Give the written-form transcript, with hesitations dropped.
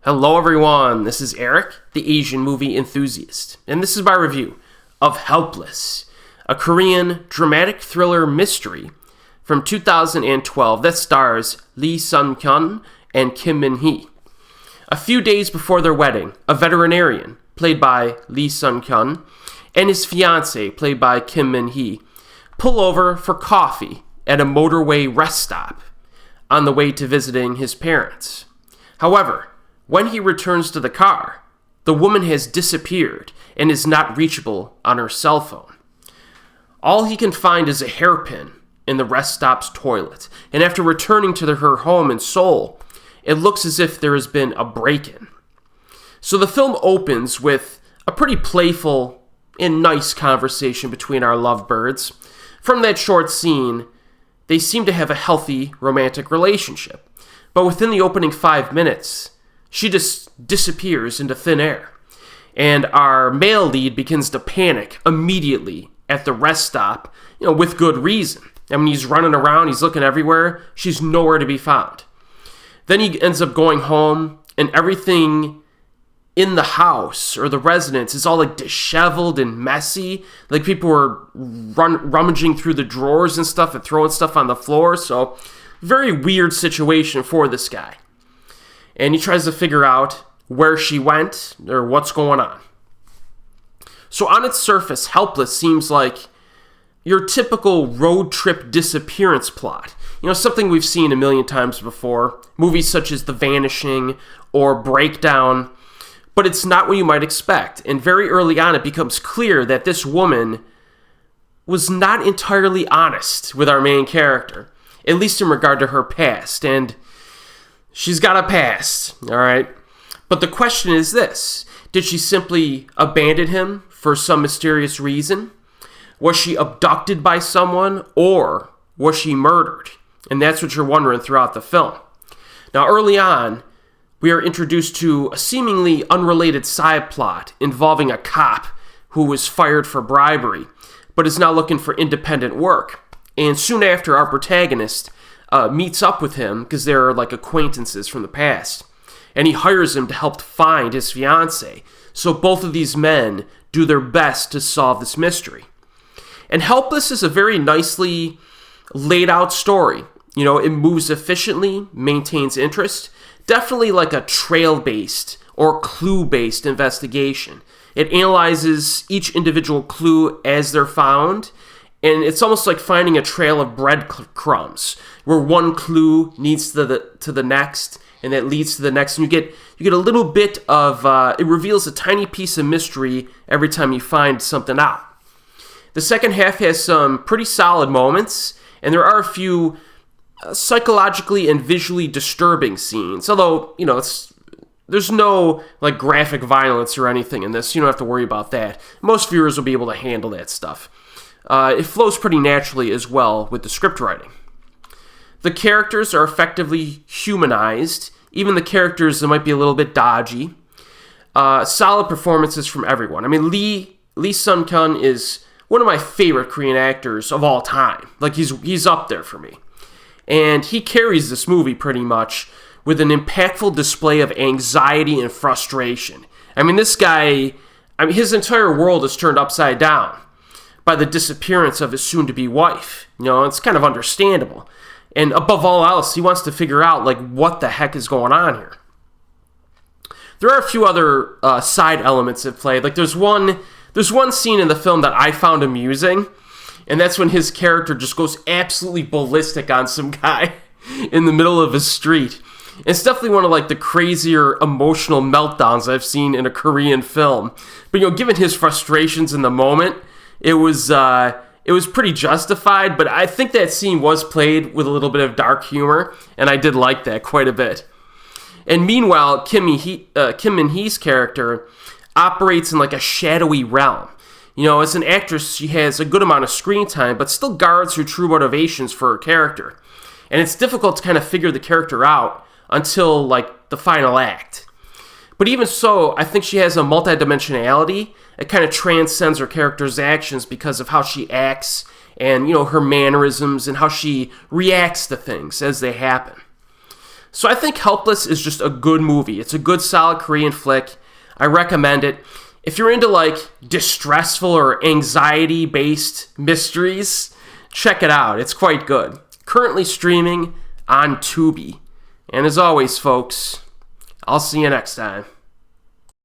Hello everyone, this is Erik, the Asian movie enthusiast, and this is my review of Helpless, a Korean dramatic thriller mystery from 2012 that stars Lee Sun-kyun and Kim Min-hee. A few days before their wedding, a veterinarian, played by Lee Sun-kyun, and his fiance, played by Kim Min-hee, pull over for coffee at a motorway rest stop on the way to visiting his parents. However, when he returns to the car, the woman has disappeared and is not reachable on her cell phone. All he can find is a hairpin in the rest stop's toilet, and after returning to her home in Seoul, it looks as if there has been a break-in. So the film opens with a pretty playful and nice conversation between our lovebirds. From that short scene, they seem to have a healthy romantic relationship, but within the opening 5 minutes, she just disappears into thin air, and our male lead begins to panic immediately at the rest stop, with good reason. I mean, he's running around, he's looking everywhere, she's nowhere to be found. Then he ends up going home, and everything in the house or the residence is all like disheveled and messy. Like people are rummaging through the drawers and stuff and throwing stuff on the floor. So, very weird situation for this guy. And he tries to figure out where she went or what's going on. So on its surface, Helpless seems like your typical road trip disappearance plot. Something we've seen a million times before. Movies such as The Vanishing or Breakdown. But it's not what you might expect. And very early on, it becomes clear that this woman was not entirely honest with our main character, at least in regard to her past. And she's got a past, all right? But the question is this: did she simply abandon him for some mysterious reason? Was she abducted by someone, or was she murdered? And that's what you're wondering throughout the film. Now, early on, we are introduced to a seemingly unrelated side plot involving a cop who was fired for bribery, but is now looking for independent work. And soon after, our protagonist meets up with him because they're like acquaintances from the past, and he hires him to help find his fiance. So both of these men do their best to solve this mystery. And Helpless is a very nicely laid out story. It moves efficiently, maintains interest, definitely like a trail-based or clue-based investigation. It analyzes each individual clue as they're found, and it's almost like finding a trail of breadcrumbs, where one clue leads to the next, and that leads to the next, and you get a little bit of it reveals a tiny piece of mystery every time you find something out. The second half has some pretty solid moments, and there are a few psychologically and visually disturbing scenes. Although there's no like graphic violence or anything in this, you don't have to worry about that. Most viewers will be able to handle that stuff. It flows pretty naturally as well with the script writing. The characters are effectively humanized, even the characters that might be a little bit dodgy. Solid performances from everyone. I mean, Lee Sun-kyun is one of my favorite Korean actors of all time. Like, he's up there for me. And he carries this movie pretty much with an impactful display of anxiety and frustration. I mean, this guy, his entire world is turned upside down by the disappearance of his soon-to-be wife. It's kind of understandable. And above all else, he wants to figure out, what the heck is going on here. There are a few other side elements at play. There's one scene in the film that I found amusing, and that's when his character just goes absolutely ballistic on some guy in the middle of a street. It's definitely one of the crazier emotional meltdowns I've seen in a Korean film. But given his frustrations in the moment, it was pretty justified. But I think that scene was played with a little bit of dark humor, and I did like that quite a bit. And meanwhile, Kim Min-hee's character operates in a shadowy realm. As an actress, she has a good amount of screen time, but still guards her true motivations for her character. And it's difficult to kind of figure the character out until, the final act. But even so, I think she has a multidimensionality. It kind of transcends her character's actions because of how she acts and, her mannerisms and how she reacts to things as they happen. So I think Helpless is just a good movie. It's a good, solid Korean flick. I recommend it. If you're into like distressful or anxiety-based mysteries, check it out. It's quite good. Currently streaming on Tubi. And as always, folks, I'll see you next time.